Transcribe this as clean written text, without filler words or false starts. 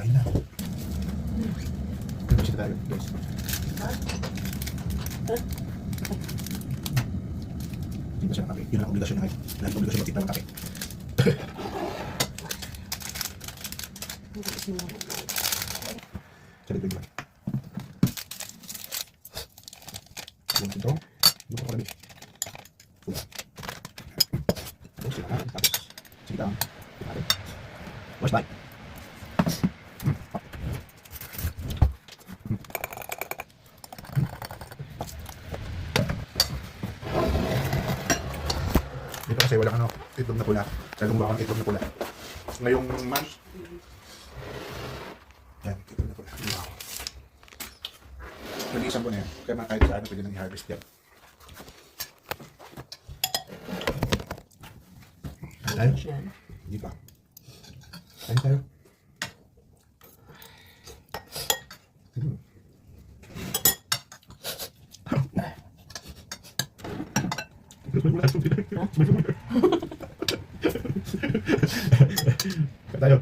Kain na. Bisita tayo, guys. Hindi ba siya ng kape? Yun ang obligasyon niya ngayon. Lagi obligasyon magtinda ng kape. Salit ko yun. Yung sintong. Yung pangkalami. Pula. Tapos sila. Tapos sila. What's that? Dito kasi walang ano, itlog na pula. Lalong baka ng itlog na pula. Ngayong month, yan, itlog na pula. Wow. Nag-iisang ko na yan. Kaya mga kahit saan, pwede nang i-harvest yan. Kain tayo? Hindi pa. Kain tayo. Kain tayo.